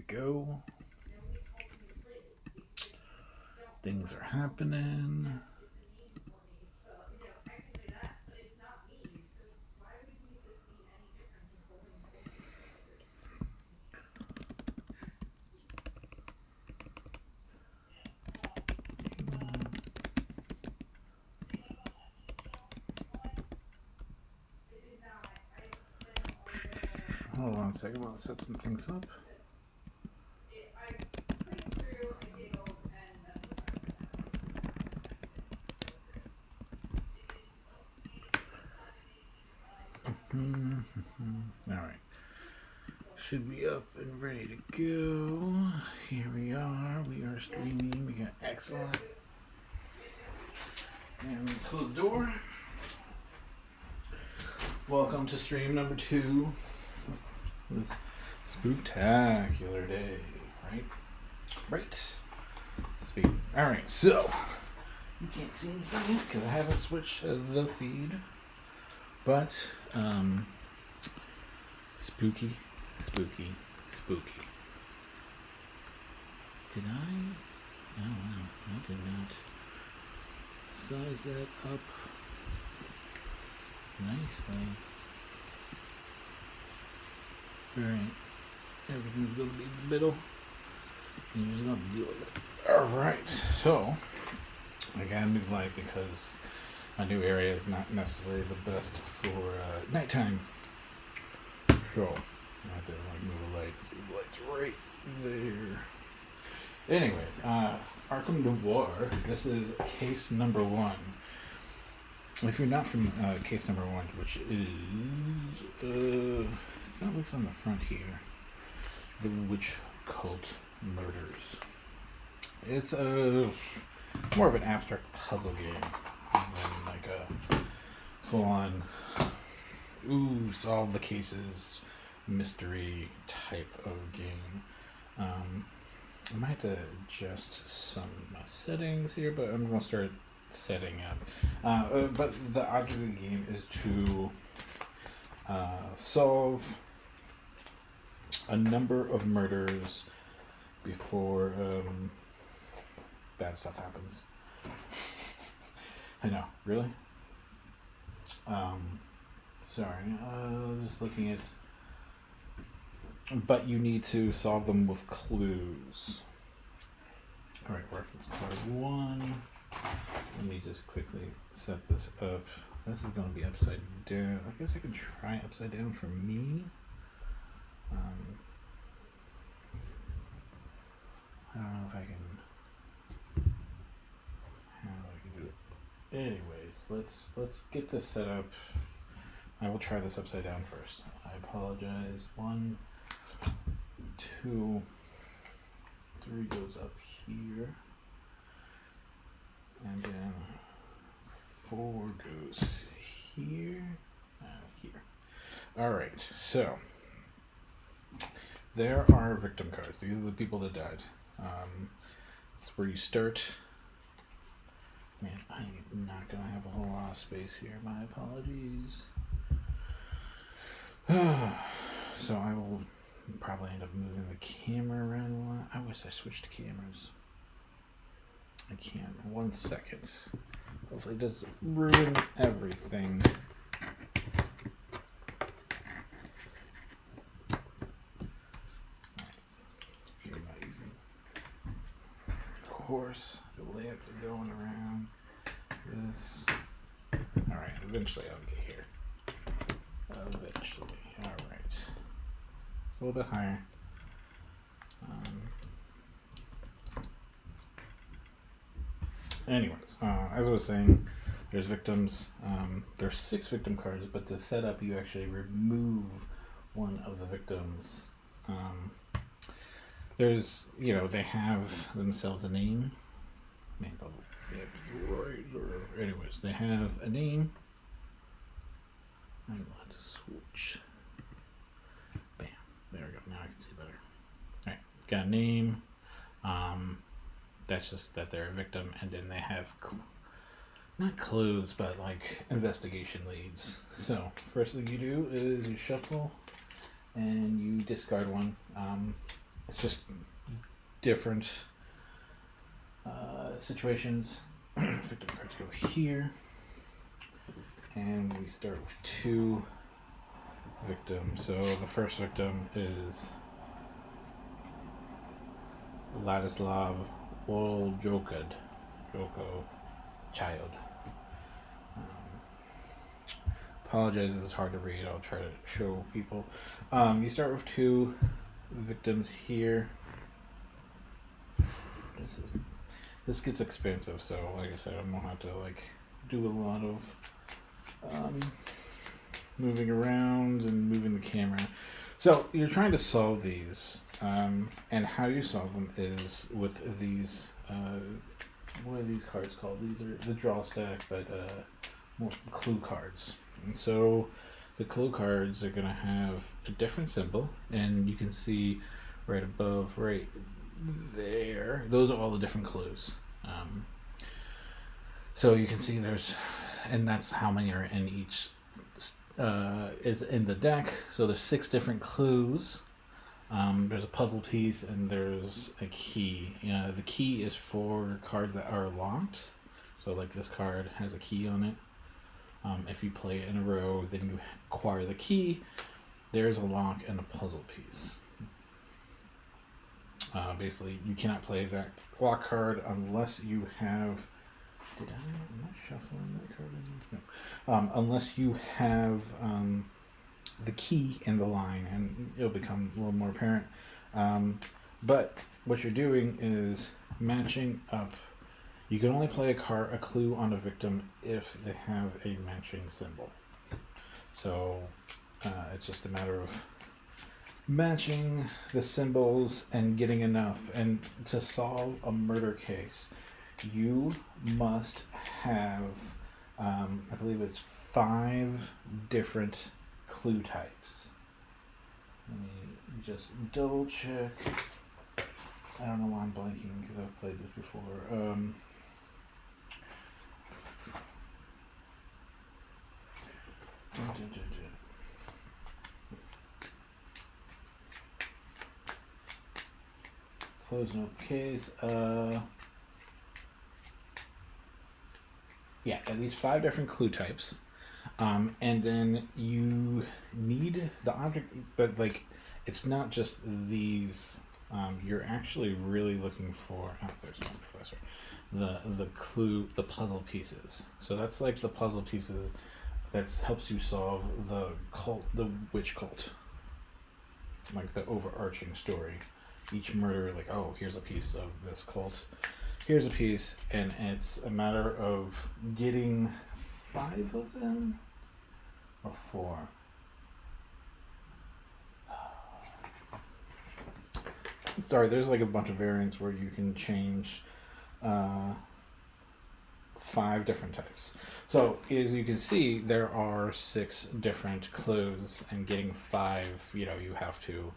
go. Things are happening. Hold on a second, I'll set some things up. Alright. Should be up and ready to go. Here we are. We are streaming. We got excellent. And we close the door. Welcome to stream number 2. This spooktacular day, right? Right. Speak. Alright, so you can't see anything yet because I haven't switched the feed. But spooky. Did I? Oh wow, I did not size that up nicely. Alright, everything's gonna be in the middle. And you're just gonna deal with it. Alright, so I got a new light because my new area is not necessarily the best for nighttime. So I have to move a light. See, the light's right there. Anyways, Arkham Noir. This is case number 1. If you're not from case number 1, which is it's not listed on the front here, the Witch Cult Murders. It's more of an abstract puzzle game than like a full-on solve the cases mystery type of game. I might have to adjust some settings here, but I'm going to start setting up. But the object of the game is to solve a number of murders before bad stuff happens. I know, really? Sorry, just looking at... But you need to solve them with clues. Alright, reference card 1. Let me just quickly set this up. This is going to be upside down. I guess I could try upside down for me. I don't know if I can... How I can do it. Anyways, let's get this set up. I will try this upside down first. I apologize. 1, 2, 3 goes up here. And then 4 goes here. Here. Alright, so there are victim cards. These are the people that died. It's where you start. Man, I'm not going to have a whole lot of space here. My apologies. So I will probably end up moving the camera around a lot. I wish I switched cameras. I can't. 1 second. Hopefully it doesn't ruin everything. If you're not using, of course, the lamp is going around this. Alright, eventually I'll get here. Eventually. Alright. It's a little bit higher. Anyways, as I was saying, there's victims. There's 6 victim cards, but to set up, you actually remove one of the victims. There's, they have themselves a name. Anyways, they have a name. I'm going to switch. Bam. There we go. Now I can see better. Alright, got a name. That's just that they're a victim, and then they have not clues, but like investigation leads. So first thing you do is you shuffle and you discard one. it's just different situations. Victim cards go here, and we start with 2 victims. So the first victim is Ladislav Joko child. Apologize, this is hard to read. I'll try to show people. You start with 2 victims here. This gets expensive, so like I said, I'm gonna have to do a lot of moving around and moving the camera. So you're trying to solve these, and how you solve them is with these. What are these cards called? These are the draw stack, but more clue cards. And so the clue cards are going to have a different symbol, and you can see right above, right there, those are all the different clues. So you can see and that's how many are in each, is in the deck. So there's 6 different clues. There's a puzzle piece and there's a key. The key is for cards that are locked. So like this card has a key on it. If you play it in a row, then you acquire the key. There's a lock and a puzzle piece. Basically, you cannot play that lock card unless you have. Am I shuffling that card? No. Unless you have the key in the line, and it'll become a little more apparent. But what you're doing is matching up. You can only play a clue on a victim if they have a matching symbol. So it's just a matter of matching the symbols and getting enough. And to solve a murder case, you must have, I believe it's 5 different clue types. Let me just double check. I don't know why I'm blanking because I've played this before. Close no case. Yeah, at least 5 different clue types. And then you need the object, but it's not just these. You're actually really looking for. Oh, there's one professor. The clue, the puzzle pieces. So that's like the puzzle pieces that helps you solve the cult, the witch cult. Like the overarching story. Each murder, oh, here's a piece of this cult. Here's a piece, and it's a matter of getting 5 of them or 4. Sorry, there's a bunch of variants where you can change 5 different types. So as you can see, there are 6 different clues, and getting 5, you have to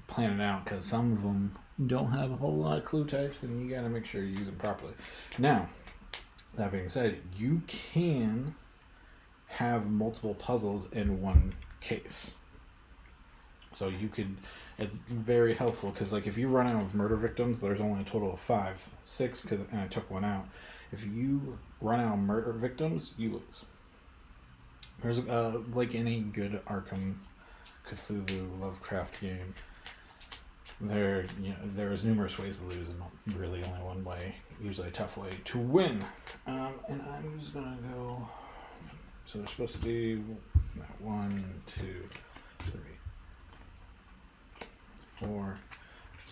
plan it out, because some of them don't have a whole lot of clue types, and you got to make sure you use them properly. Now, that being said, you can have multiple puzzles in one case. So you could, it's very helpful, because if you run out of murder victims, there's only a total of 5, 6, and I took one out. If you run out of murder victims, you lose. There's like any good Arkham Cthulhu Lovecraft game, there's numerous ways to lose, and really only one way, usually a tough way, to win. And I'm just gonna go. So there's supposed to be 1, 2, 3, 4.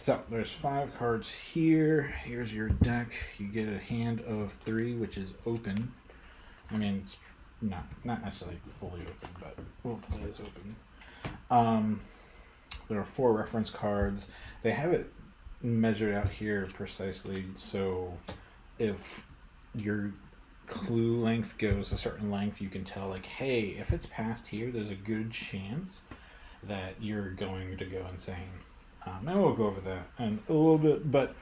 So there's 5 cards here. Here's your deck. You get a hand of 3, which is open. I mean, it's not necessarily fully open, but we'll play it as open. There are 4 reference cards. They have it measured out here precisely, so if your clue length goes a certain length, you can tell hey, if it's past here, there's a good chance that you're going to go insane. And we'll go over that in a little bit, but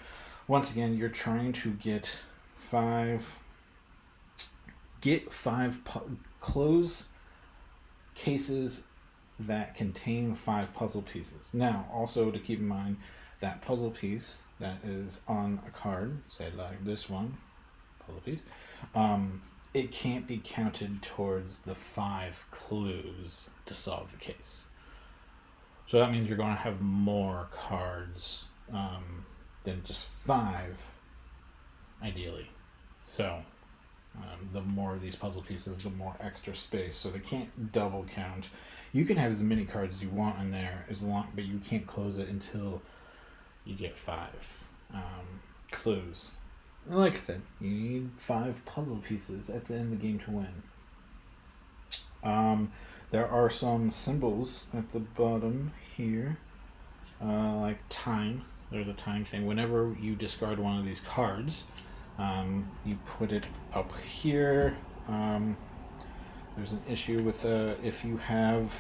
once again, you're trying to get 5 close cases that contain 5 puzzle pieces. Now, also to keep in mind, that puzzle piece that is on a card, say like this one, puzzle piece, it can't be counted towards the 5 clues to solve the case. So that means you're going to have more cards than just 5, ideally. So the more of these puzzle pieces, the more extra space. So they can't double count. You can have as many cards as you want in there, but you can't close it until you get 5 clues. And like I said, you need 5 puzzle pieces at the end of the game to win. There are some symbols at the bottom here, like time. There's a time thing. Whenever you discard one of these cards, you put it up here. There's an issue with if you have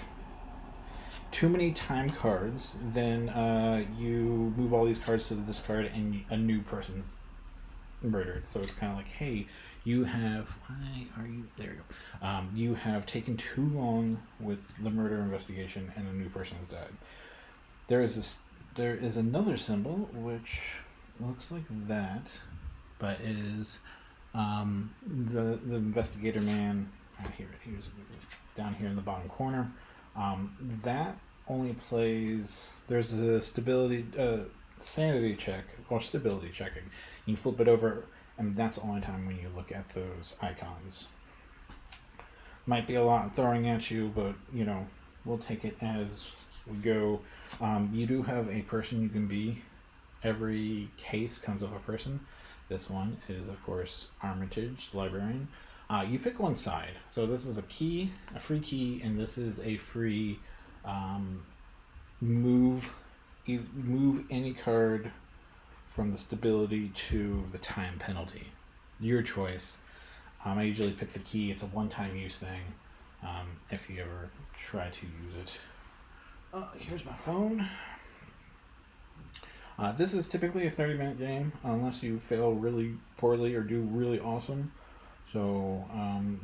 too many time cards, then you move all these cards to the discard and a new person's murdered. So it's kind of like, hey, you have, why are you, there you go. You have taken too long with the murder investigation and a new person has died. There is another symbol which looks like that, but it is the investigator man. Here's down here in the bottom corner. That only plays. There's a sanity check or stability checking. You flip it over, and that's the only time when you look at those icons. Might be a lot throwing at you, but we'll take it as we go. You do have a person you can be. Every case comes with a person. This one is, of course, Armitage, librarian. You pick one side. So this is a free key, and this is a free move any card from the stability to the time penalty. Your choice. I usually pick the key. It's a one-time use thing. If you ever try to use it. Here's my phone. This is typically a 30-minute game, unless you fail really poorly or do really awesome. So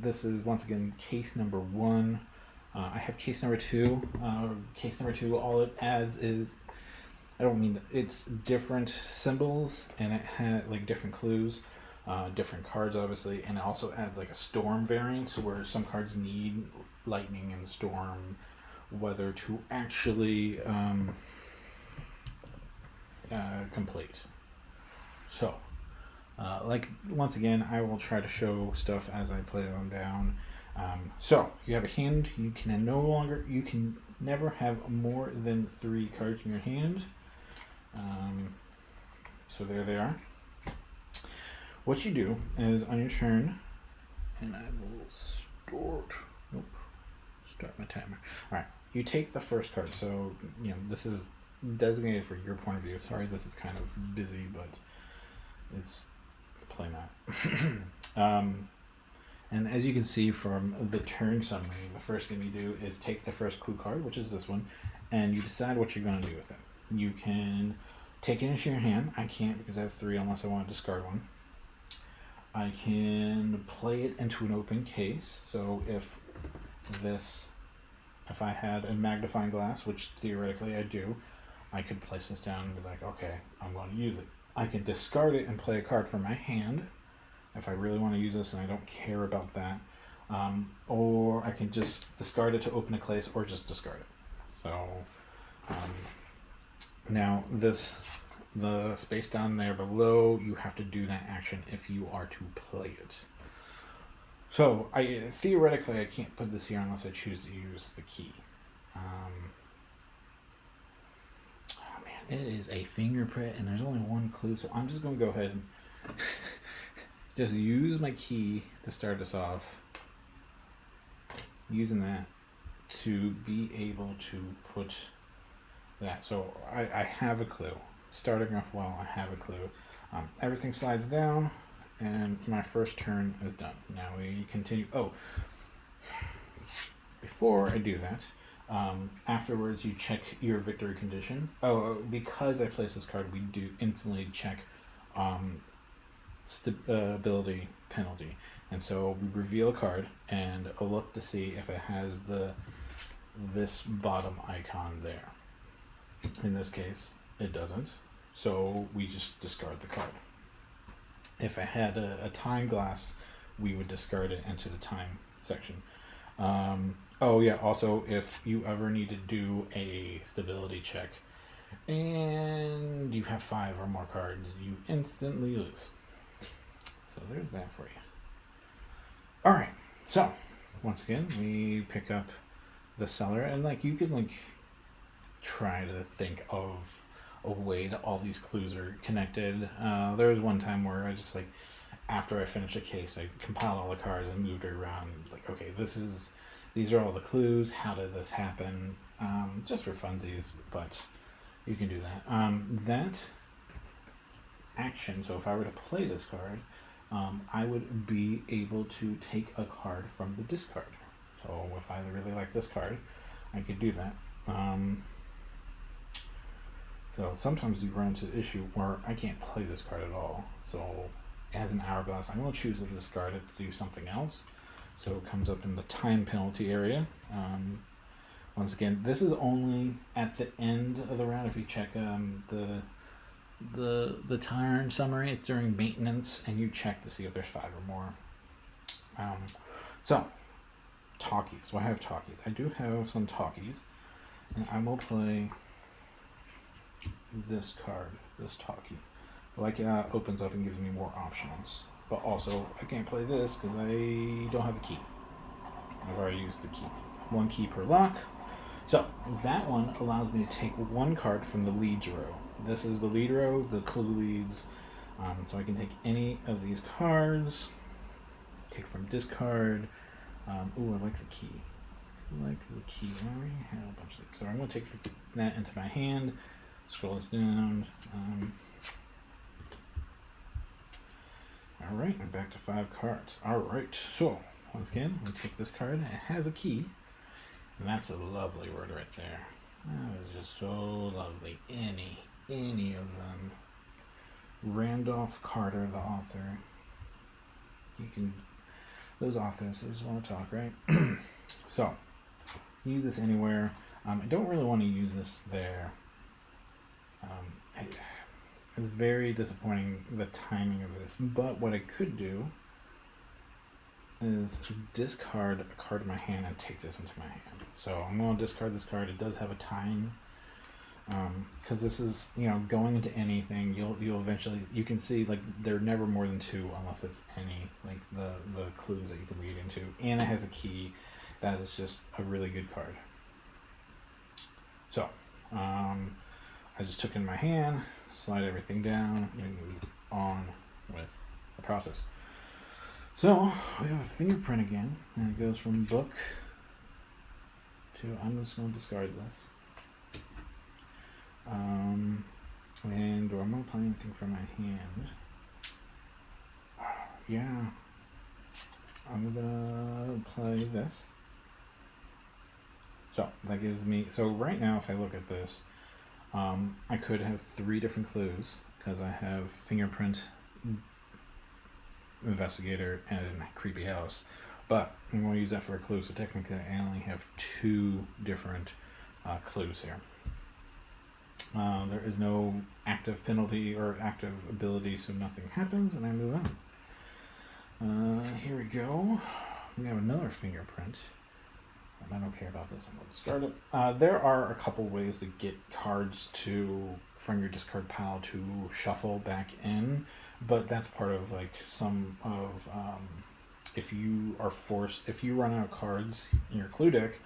this is, once again, case number 1. I have case number 2. Case number 2, all it adds is, it's different symbols, and it had like different clues, different cards obviously, and it also adds like a storm variant, so where some cards need lightning and storm weather to actually complete. So once again, I will try to show stuff as I play them down. So you have a hand. You can never have more than 3 cards in your hand. So there they are. What you do is on your turn, and I will start my timer. All right, you take the first card. So this is designated for your point of view. Sorry, this is kind of busy, but it's a play mat. And as you can see from the turn summary, the first thing you do is take the first clue card, which is this one, and you decide what you're going to do with it. You can take it into your hand. I can't because I have 3 unless I want to discard one. I can play it into an open case. So if I had a magnifying glass, which theoretically I do, I could place this down and be like, okay, I'm going to use it. I can discard it and play a card from my hand if I really want to use this and I don't care about that. Or I can just discard it to open a case or just discard it. So now the space down there below, you have to do that action if you are to play it. So theoretically I can't put this here unless I choose to use the key. It is a fingerprint and there's only one clue, so I'm just going to go ahead and just use my key to start us off, using that to be able to put that. So I have a clue. Starting off well, I have a clue. Everything slides down and my first turn is done. Now we continue. Before I do that, afterwards you check your victory condition. Because I placed this card, we do instantly check stability penalty, and so we reveal a card and a look to see if it has the this bottom icon there. In this case, it doesn't. So we just discard the card. If I had a time glass, we would discard it into the time section. Oh yeah, also if you ever need to do a stability check and you have 5 or more cards, you instantly lose. So there's that for you. Alright, so once again, we pick up the cellar, and like you can like try to think of a way that all these clues are connected. There was one time where I just like, after I finished a case, I compiled all the cards and moved it around. Like, okay, these are all the clues. How did this happen? Just for funsies, but you can do that. That action. So if I were to play this card, I would be able to take a card from the discard. So if I really like this card, I could do that. So sometimes you run into the issue where I can't play this card at all. So as an hourglass, I'm going to choose to discard it to do something else. So it comes up in the time penalty area. Once again, this is only at the end of the round. If you check the turn summary, it's during maintenance, and you check to see if there's 5 or more. So talkies. So I have talkies. I do have some talkies, and I will play this card, this talkie. Like, opens up and gives me more options. But also, I can't play this because I don't have a key. I've already used the key. 1 key per lock. So that one allows me to take 1 card from the leads row. This is the lead row, the clue leads. So I can take any of these cards, take from discard. Ooh, I like the key. I like the key. I already have a bunch of these. So I'm going to take that into my hand, scroll this down. Alright, I'm back to 5 cards. Alright, so once again, we take this card. It has a key. And that's a lovely word right there. That is just so lovely. Any of them. Randolph Carter, the author. You can, those authors, they just want to talk, right? So, use this anywhere. I don't really want to use this there. It's very disappointing, the timing of this. But what I could do is discard a card in my hand and take this into my hand. So I'm going to discard this card. It does have a time, because this is, going into anything. You'll eventually, you can see like they're never more than 2 unless it's any, like the clues that you can lead into. And it has a key. That is just a really good card. So I just took it in my hand, slide everything down, and move on with the process. So we have a fingerprint again, and it goes from book to, I'm just going to discard this. And do I want to play anything from my hand? Yeah, I'm gonna play this. So that gives me, so right now if I look at this, I could have 3 different clues because I have fingerprint, investigator, and creepy house, but I'm going to use that for a clue, so technically I only have 2 different clues here. There is no active penalty or active ability, so nothing happens, and I move on. Here we go. We have another fingerprint. I don't care about this. I'm going to discard it. There are a couple ways to get cards from your discard pile to shuffle back in, but that's part of like some of, if you run out of cards in your clue deck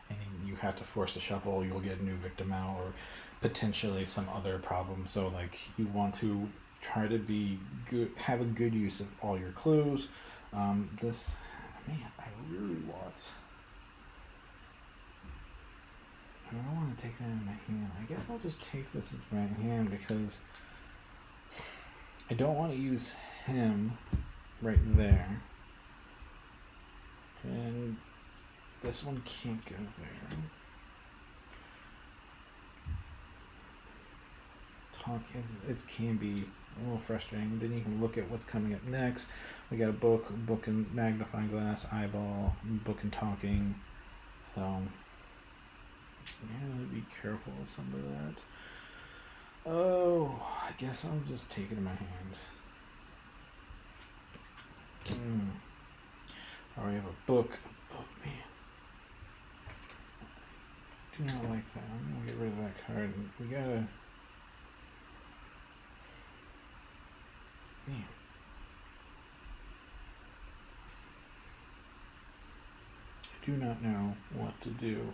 and you have to force a shuffle, you'll get a new victim out or potentially some other problem. So like you want to try to be good, have a good use of all your clues. I really want, I don't want to take that in my hand. I guess I'll just take this into my hand because I don't want to use him right there. And this one can't go there. It can be a little frustrating. Then you can look at what's coming up next. We got a book and magnifying glass, eyeball, book and talking. So Yeah, be careful of some of that. Oh, I guess I'll just take it in my hand. Oh, we have a book. A book, man. I do not like that. I'm gonna get rid of that card. We gotta. Man. I do not know what to do.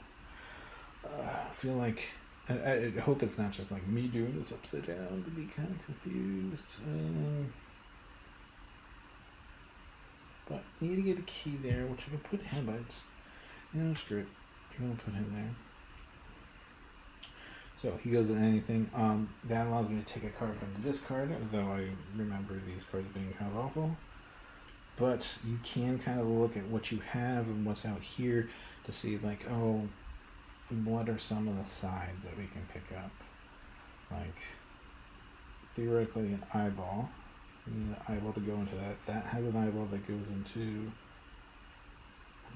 I feel like. I hope it's not just like me doing this upside down to be kind of confused. But I need to get a key there, which I can put him, but it's, screw it. I'm going to put him there. So he goes in anything. That allows me to take a card from the discard, though I remember these cards being kind of awful. But you can kind of look at what you have and what's out here to see, like, oh, what are some of the sides that we can pick up? Like, theoretically, an eyeball. We need an eyeball to go into that. That has an eyeball that goes into.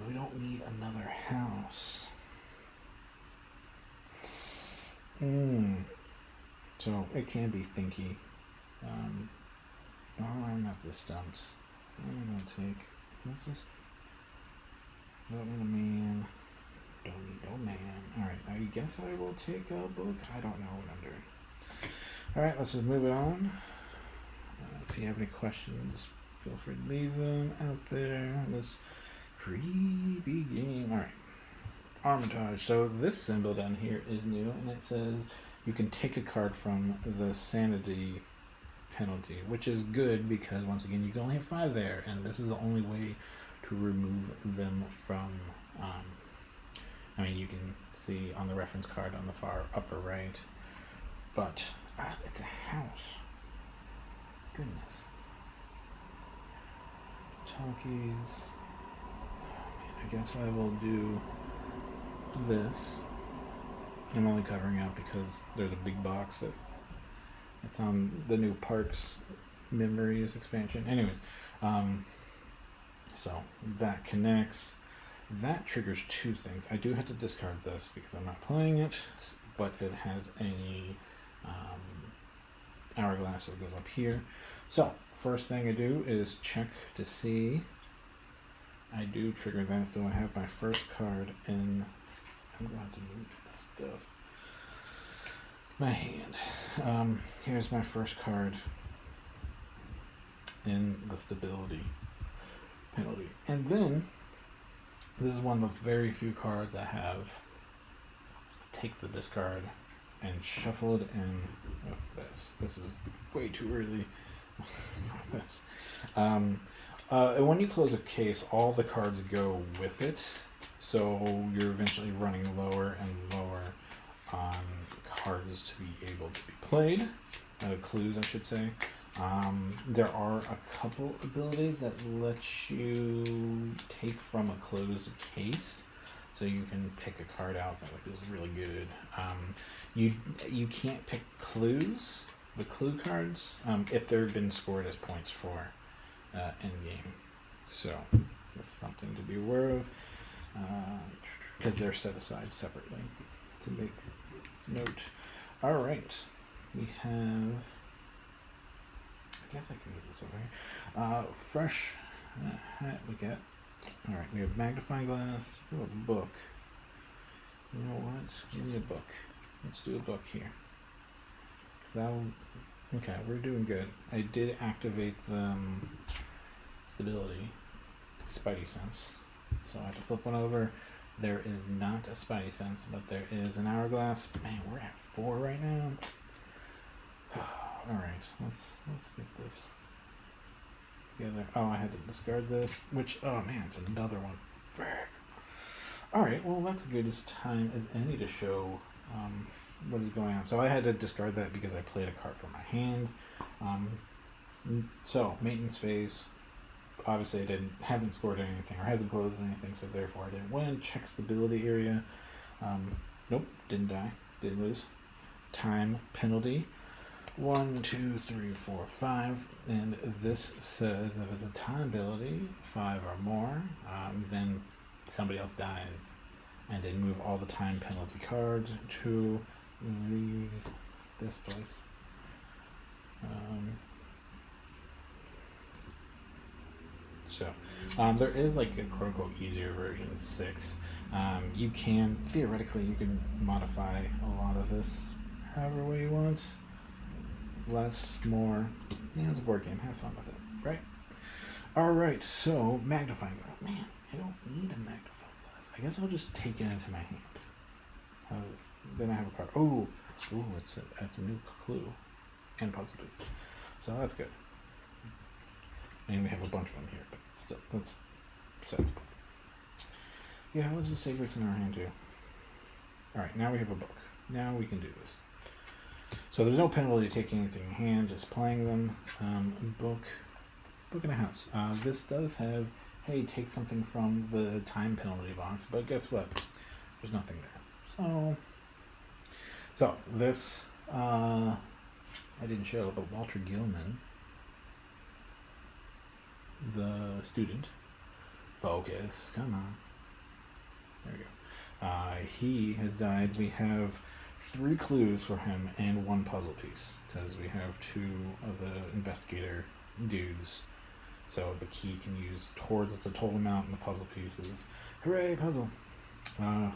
We don't need another house. So it can be thinky. No, I'm not this stumped. What am I gonna take? Let's just. Don't need a man. Don't need no man. Alright, I guess I will take a book. I don't know what I'm doing. Alright, let's just move it on. If you have any questions, feel free to leave them out there. This creepy game. Alright. Armitage. So this symbol down here is new, and it says you can take a card from the sanity penalty, which is good because, once again, you can only have 5 there, and this is the only way to remove them from... you can see on the reference card on the far upper right, but it's a house. Goodness. Talkies. I guess I will do this. I'm only covering out because there's a big box that it's on the new Parks Memories expansion. Anyways, so that connects. That triggers 2 things. I do have to discard this because I'm not playing it, but it has a hourglass that goes up here. So first thing I do is check to see. I do trigger that, so I have my first card in. I'm going to move this stuff. My hand. Here's my first card in the stability penalty, and then this is one of the very few cards I have. Take the discard and shuffle it in with this. This is way too early for this. And when you close a case, all the cards go with it, so you're eventually running lower and lower on cards to be able to be played. Clues, I should say. There are a couple abilities that let you take from a closed case, so you can pick a card out that is really good. You can't pick clues, the clue cards, if they've been scored as points for end game. So that's something to be aware of, because they're set aside separately. To make note. All right, we have. I guess I can move this over here. Fresh hat we get. Alright, we have magnifying glass. We have a book. You know what? Give me a book. Let's do a book here. Okay, we're doing good. I did activate the stability, spidey sense. So I have to flip one over. There is not a spidey sense, but there is an hourglass. Man, we're at 4 right now. Alright, let's get this together. Oh, I had to discard this, which, oh man, it's another one. Frick. Alright, well, that's a good as time as any to show what is going on. So I had to discard that because I played a card from my hand. So, maintenance phase. Obviously, I haven't scored anything or hasn't closed anything, so therefore I didn't win. Check stability area. Nope, didn't die. Didn't lose. Time penalty. 1, 2, 3, 4, 5, and this says if it's a time ability, 5 or more, then somebody else dies and then move all the time penalty cards to this place. There is like a quote unquote easier version 6. You can theoretically modify a lot of this however way you want. Less, more. Yeah, it's a board game. Have fun with it, right? All right. So magnifying glass. Man, I don't need a magnifying glass. I guess I'll just take it into my hand. Then I have a card. Oh, it's a new clue and puzzle piece. So that's good. And we have a bunch of them here, but still, that's sensible. Yeah, let's just take this in our hand too. Alright, now we have a book. Now we can do this. So there's no penalty taking anything in hand, just playing them. Book in a house. This does have, hey, take something from the time penalty box, but guess what? There's nothing there. So this, I didn't show, but Walter Gilman, the student, focus, come on, there we go. He has died. We have 3 clues for him and 1 puzzle piece, because we have 2 of the investigator dudes, so the key can use towards the total amount, and the puzzle pieces, hooray, puzzle.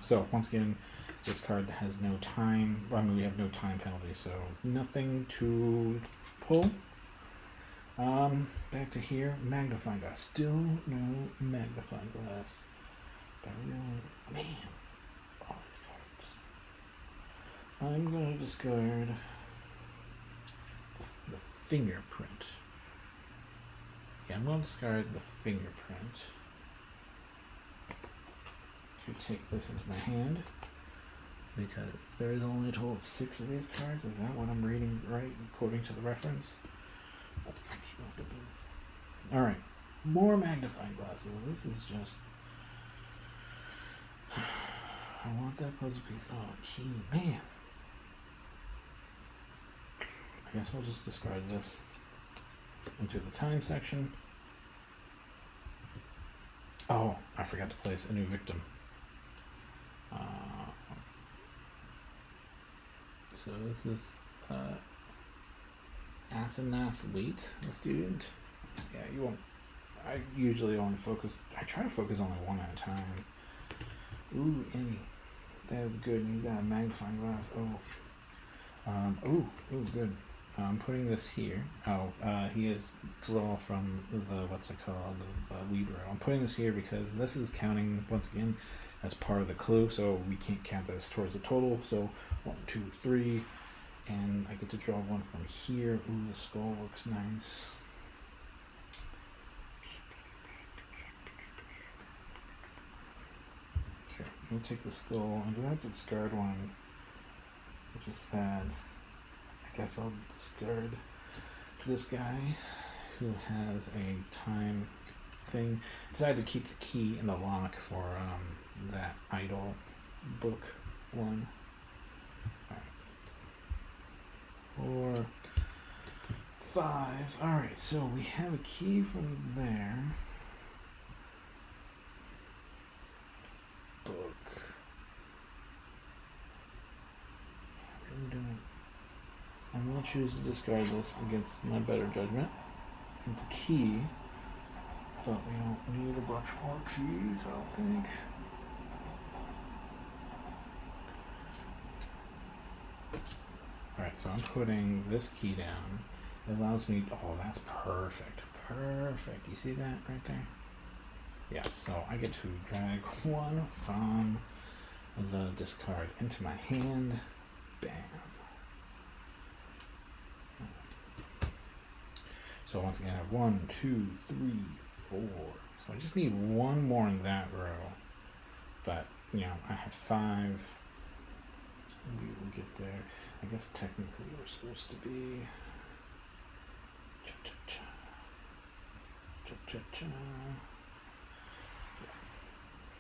So once again, this card has no time, we have no time penalty, so nothing to pull. Back to here, magnifying glass. Still no magnifying glass. But really, man, all these cards. I'm gonna discard the fingerprint. Yeah, I'm gonna discard the fingerprint to take this into my hand, because there is only a total of 6 of these cards. Is that what I'm reading right, according to the reference? Alright, more magnifying glasses. This is just... I want that puzzle piece. Oh, key. Man. I guess I'll just discard this into the time section. Oh, I forgot to place a new victim. So this is... Asenath Wait, a student. Yeah, you won't. I usually only focus. I try to focus only one at a time. Ooh, Annie. That's good. And he's got a magnifying glass. Oh. Ooh, good. I'm putting this here. He has draw from the, what's it called? The Libro. I'm putting this here because this is counting, once again, as part of the clue, so we can't count this towards the total. So 1, 2, 3. And I get to draw one from here. Ooh, the skull looks nice. Sure, we'll take the skull. I do have to discard one, which is sad. I guess I'll discard this guy who has a time thing. Decided to keep the key in the lock for that idol book one. 4, 5. Alright, so we have a key from there. Book. I'm going to choose to discard this against my better judgment. It's a key, but we don't need a bunch more keys, I don't think. Alright, so I'm putting this key down. It allows me, oh, that's perfect. Perfect. You see that right there? Yeah, so I get to drag one from the discard into my hand. Bam. So once again, I have 1, 2, 3, 4. So I just need one more in that row. But, I have 5. We will get there. I guess technically we're supposed to be...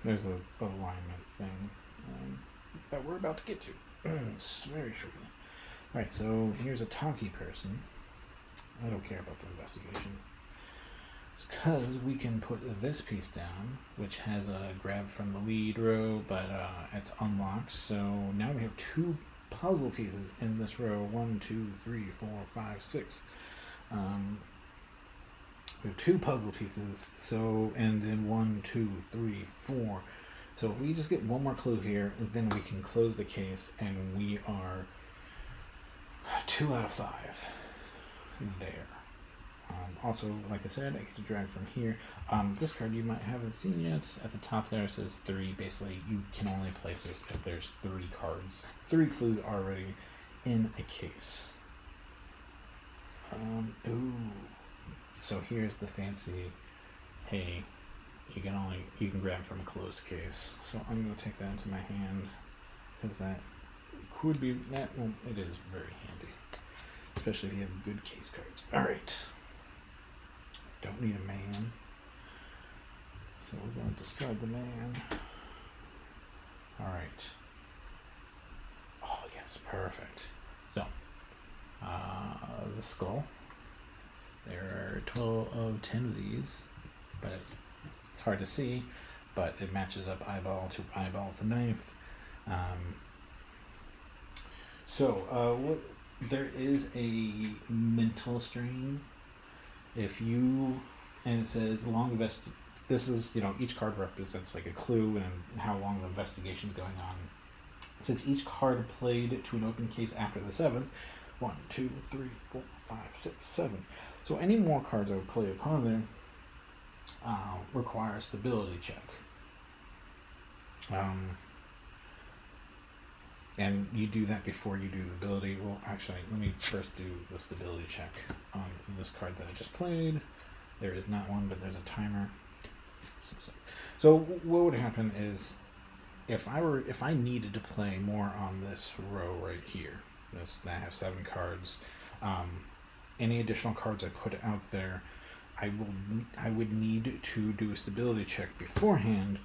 There's a alignment thing that we're about to get to. Very shortly. Alright, so here's a talkie person. I don't care about the investigation. because we can put this piece down, which has a grab from the lead row, but it's unlocked. So now we have 2 puzzle pieces in this row. 1, 2, 3, 4, 5, 6. We have 2 puzzle pieces. So, and then 1, 2, 3, 4. So if we just get one more clue here, then we can close the case, and we are 2 out of 5 there. Also, like I said, I get to drag from here. This card you might haven't seen yet. At the top there it says 3. Basically, you can only place this if there's 3 cards. 3 clues already in a case. Ooh. So here's the fancy, hey, you can grab from a closed case. So I'm going to take that into my hand, because that could be, well, it is very handy. Especially if you have good case cards. Alright. Don't need a man. So we're going to discard the man. Alright. Oh, yes, perfect. So, the skull. There are a total of 10 of these, but it's hard to see, but it matches up eyeball to eyeball with a knife. There is a mental strain. If you, and it says this is, each card represents like a clue and how long the investigation is going on. Since each card played to an open case after the 7th, 1, 2, 3, 4, 5, 6, 7. So any more cards I would play upon there require a stability check. And you do that before you do the ability. Well, actually, let me first do the stability check on this card that I just played. There is not one, but there's a timer. So what would happen is, if I needed to play more on this row right here, that I have 7 cards, any additional cards I put out there, I would need to do a stability check beforehand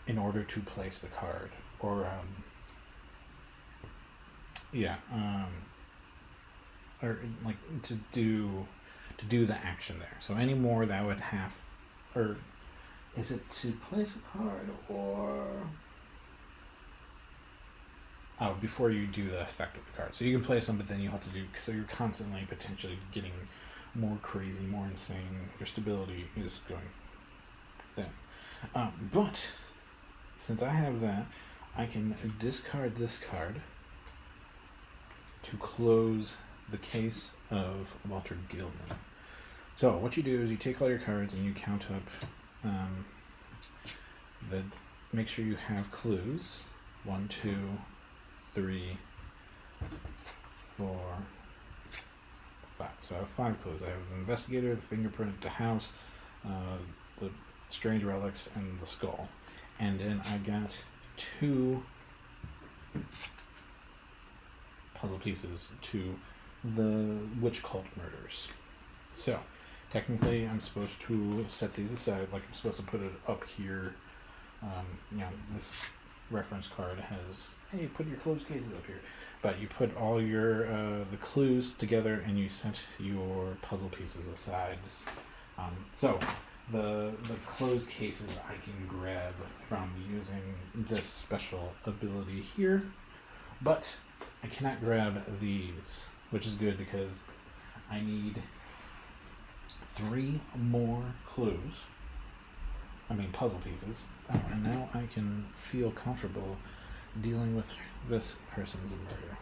in order to place the card, or or like to do the action there. So any more that would have, or is it to place a card, or before you do the effect of the card. So you can place them, but then you have to do, so you're constantly potentially getting more crazy, more insane. Your stability is going thin. But since I have that, I can discard this card to close the case of Walter Gilman. So what you do is you take all your cards and you count up make sure you have clues. 1, 2, 3, 4, 5. So I have 5 clues. I have the investigator, the fingerprint, the house, the strange relics, and the skull. And then I got 2 puzzle pieces to the witch cult murders. So technically I'm supposed to set these aside, like I'm supposed to put it up here. This reference card has, hey, put your closed cases up here, but you put all your the clues together and you set your puzzle pieces aside. So the closed cases I can grab from using this special ability here, but I cannot grab these, which is good because I need 3 more clues. Puzzle pieces. And now I can feel comfortable dealing with this person's murder.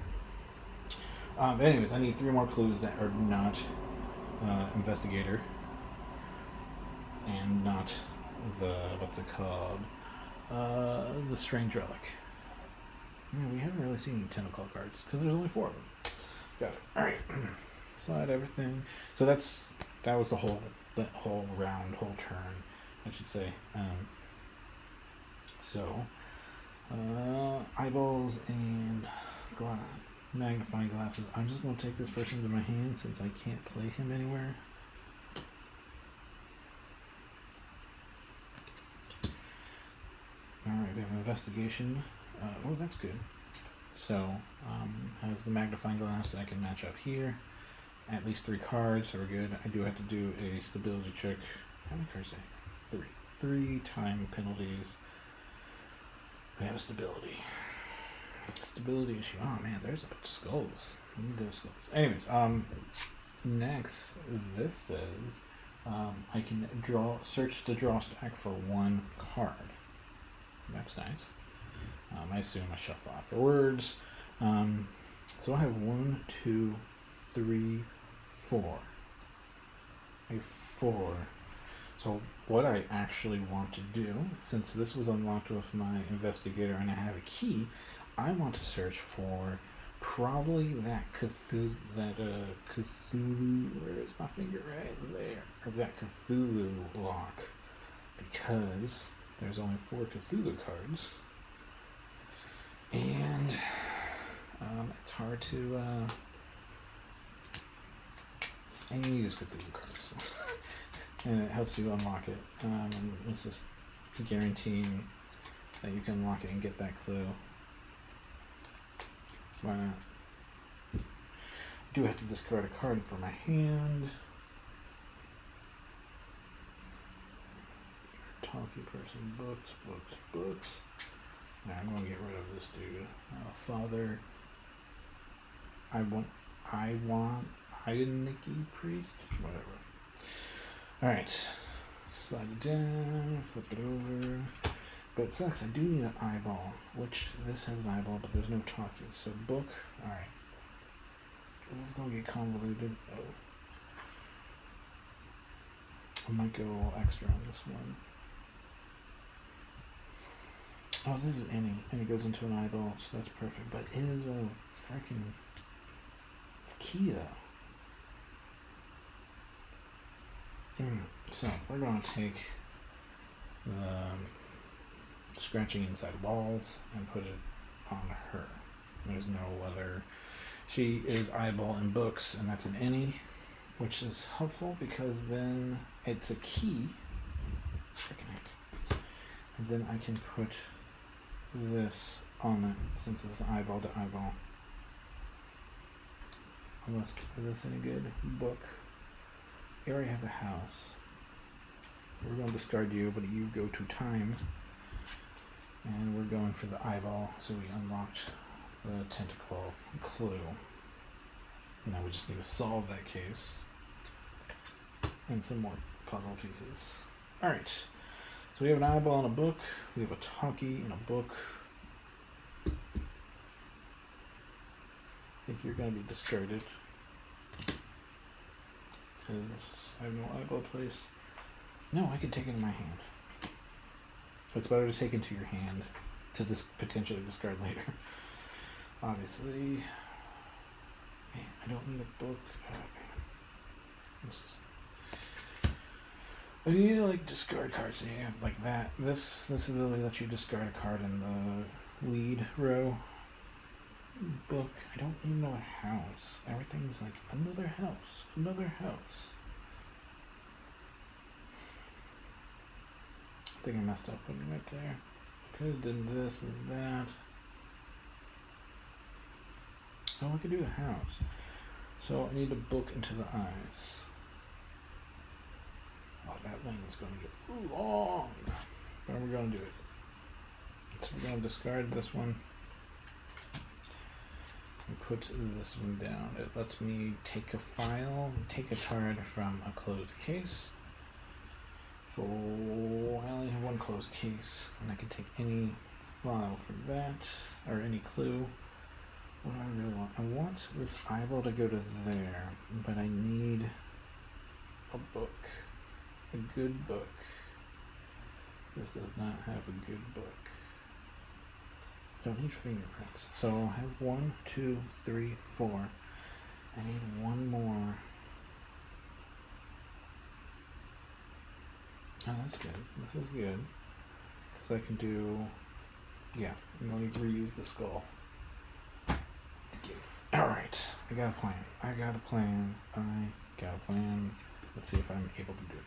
Anyways, I need 3 more clues that are not investigator and not the, what's it called? The strange relic. We haven't really seen any tentacle cards because there's only 4 of them. Got it. All right. Slide everything. So that was the whole turn, I should say. Eyeballs and magnifying glasses. I'm just going to take this person into my hand since I can't play him anywhere. Alright, we have investigation. Oh, that's good. So, has the magnifying glass that I can match up here. At least 3 cards, so we're good. I do have to do a stability check How many cards do I have? 3 time penalties. We have a stability. Stability issue. Oh man, there's a bunch of skulls. I need those skulls. Anyways, next, this says I can search the draw stack for 1 card. That's nice. I assume I shuffle off for words. So I have 1, 2, 3, 4. I have 4. So what I actually want to do, since this was unlocked with my investigator and I have a key, I want to search for probably that Cthulhu, where is my finger? Right there. Or that Cthulhu lock. Because there's only 4 Cthulhu cards. And it's hard to, and you use Cthulhu cards. And it helps you unlock it. It's just guaranteeing that you can unlock it and get that clue. Why not? I do have to discard a card for my hand. Talkie person, books. Now I'm going to get rid of this dude. Father. Nikki Priest. Whatever. Alright. Slide it down. Flip it over. But it sucks. I do need an eyeball. Which this has an eyeball, but there's no talkie. So book. Alright. This is going to get convoluted. Oh. I might go a little extra on this one. Oh, this is any, and it goes into an eyeball, so that's perfect. But it is a freaking, it's key though. So we're going to take the scratching inside walls and put it on her. There's no other. She is eyeball in books, and that's an any, which is helpful because then it's a key. And then I can put this on it since it's an eyeball to eyeball. Unless, is this any good? Book. You already have a house. So we're going to discard you, but you go to time. And we're going for the eyeball, so we unlocked the tentacle clue. Now we just need to solve that case. And some more puzzle pieces. Alright. So we have an eyeball in a book. We have a talkie in a book. I think you're going to be discarded. Because I have no eyeball place. No, I can take it in my hand. It's better to take into your hand to potentially discard later. Obviously. Man, I don't need a book. I need to discard cards. Yeah, like that. This ability lets you discard a card in the lead row. Book. I don't even know a house. Everything's like another house. Another house. I think I messed up putting it right there. I could have done this and that. Oh, I could do the house. So I need to book into the eyes. Oh, that lane is going to get long. But we're going to do it. So we're going to discard this one. And put this one down. It lets me take a file, take a card from a closed case. So I only have one closed case, and I can take any file for that, or any clue. What do I really want? I want this eyeball to go to there, but I need a book. A good book. This does not have a good book. Don't need fingerprints. So I'll have 1, 2, 3, 4. I need one more. Oh, that's good. This is good. Because I can do... Yeah, I'm going to reuse the skull. Alright, I got a plan. Let's see if I'm able to do it.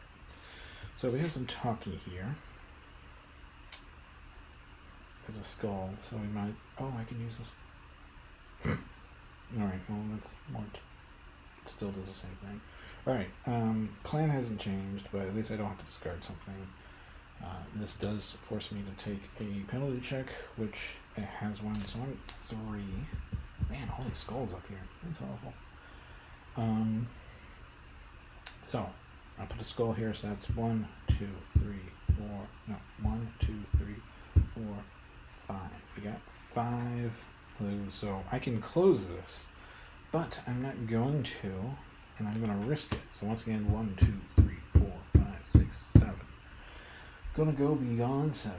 So we have some talkie here. There's a skull, so we might... Oh, I can use this. Alright, well, that's more still does the same thing. Alright, plan hasn't changed, but at least I don't have to discard something. This does force me to take a penalty check, which it has one, so I'm at 3. Man, all these skulls up here. That's awful. So, I'll put a skull here, so that's 1, 2, 3, 4. No, 1, 2, 3, 4, 5. We got 5 clues, so I can close this, but I'm not going to, and I'm going to risk it. So once again, 1, 2, 3, 4, 5, 6, 7. Gonna go beyond 7.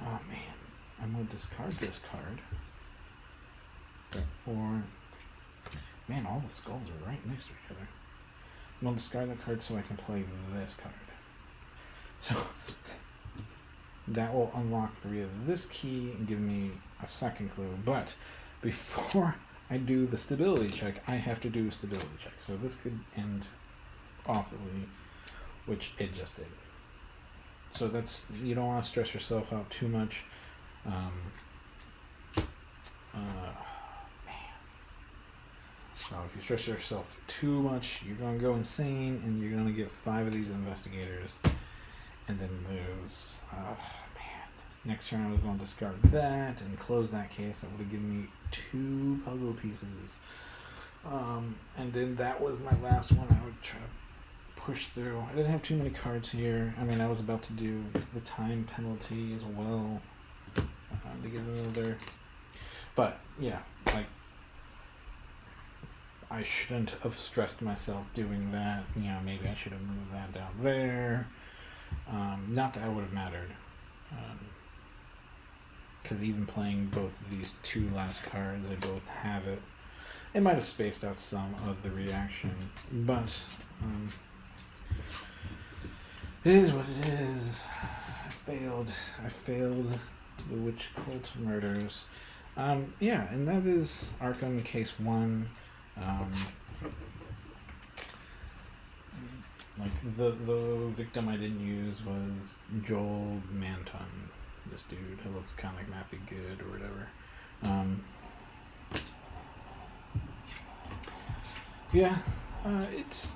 Oh man, I'm gonna discard this card. Got 4. Man, all the skulls are right next to each other. I'm gonna discard the card so I can play this card. So that will unlock 3 of this key and give me a second clue. But before I do the stability check, I have to do a stability check. So this could end awfully, which it just did. So that's, you don't want to stress yourself out too much. Man. So if you stress yourself too much, you're going to go insane, and you're going to get 5 of these investigators, and then lose. Man. Next turn I was going to discard that and close that case. That would have given me 2 puzzle pieces. And then that was my last one. I would try to push through. I didn't have too many cards here. I mean, I was about to do the time penalty as well to get another. But yeah, like, I shouldn't have stressed myself doing that. You know, maybe I should have moved that down there. Not that it would have mattered. Because even playing both of these 2 last cards, they both have it. It might have spaced out some of the reaction, but it is what it is. I failed the Witch Cult Murders. Yeah, and that is Arkham Case 1. Like, the victim I didn't use was Joel Manton. This dude who looks kind of like Matthew Good or whatever. Yeah,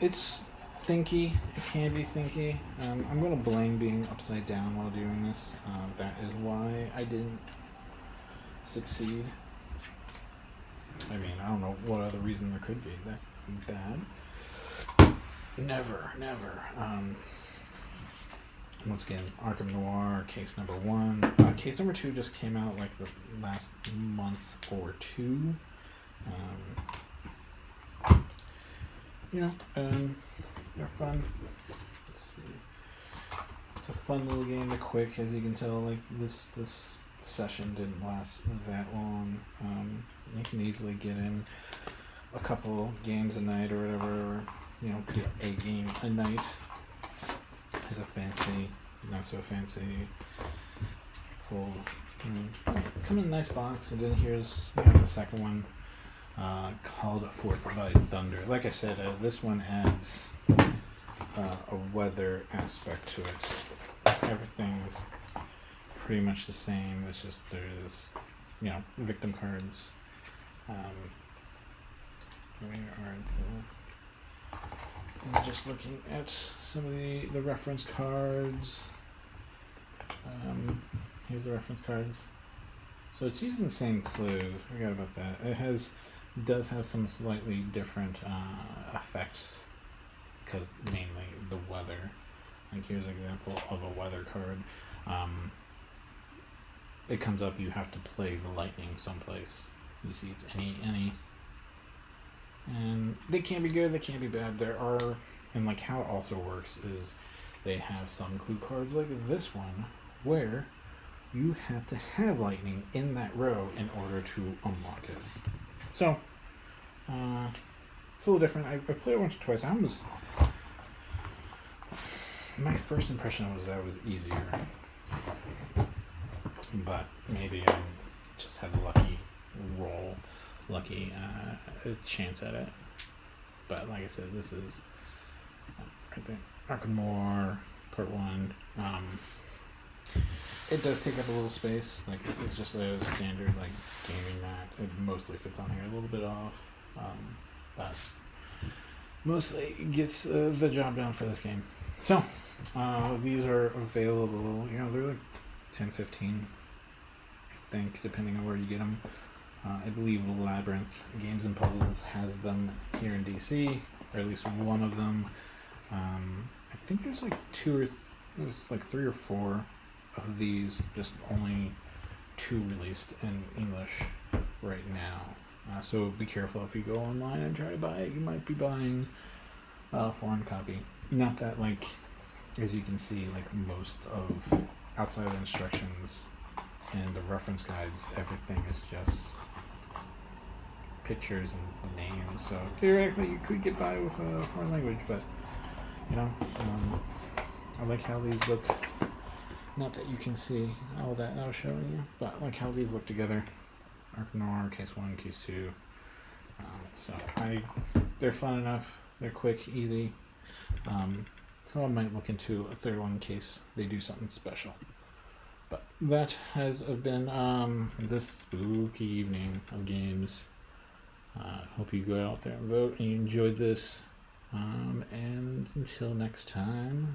it's thinky. It can be thinky. I'm gonna blame being upside down while doing this. That is why I didn't succeed. I mean, I don't know what other reason there could be. That bad? Never. Once again, Arkham Noir, case number 1. Case number 2 just came out like the last month or 2. You know, they're fun. Let's see. It's a fun little game. They're quick, as you can tell. Like, this session didn't last that long. You can easily get in a couple games a night or whatever, or, you know, get a game a night. It's a fancy, not so fancy, full, come in a nice box. And then here's the second one, called Forth by Thunder. Like I said, this one adds a weather aspect to it. Everything's pretty much the same. It's just there's, victim cards. Where are I'm just looking at some of the reference cards. Here's the reference cards. So it's using the same clues. Forgot about that. It does have some slightly different effects, because mainly the weather. Like, here's an example of a weather card. It comes up, you have to play the lightning someplace. You see it's any. And they can be good, they can be bad. There are, and like how it also works is they have some clue cards like this one where you have to have lightning in that row in order to unlock it. So, it's a little different. I played it once or twice. My first impression was that it was easier. But maybe I just had a lucky chance at it. But like I said, this is right there, Arkham Noir Part 1. It does take up a little space. Like, this is just a standard gaming mat. It mostly fits on here, a little bit off, but mostly gets the job done for this game. So these are available. They're like 10, 15, I think, depending on where you get them. I believe Labyrinth Games and Puzzles has them here in DC, or at least one of them. I think there's like there's like 3 or 4 of these, just only 2 released in English right now. So be careful if you go online and try to buy it. You might be buying a foreign copy. Not that, like, as you can see, like most of outside of the instructions and the reference guides, everything is just pictures and the names. So theoretically, you could get by with a foreign language, but I like how these look. Not that you can see all that I was showing you, but I like how these look together. Arkham Noir, Case 1, Case 2. They're fun enough. They're quick, easy. So I might look into a third one in case they do something special. But that has been this spooky evening of games. Hope you go out there and vote and you enjoyed this. And until next time,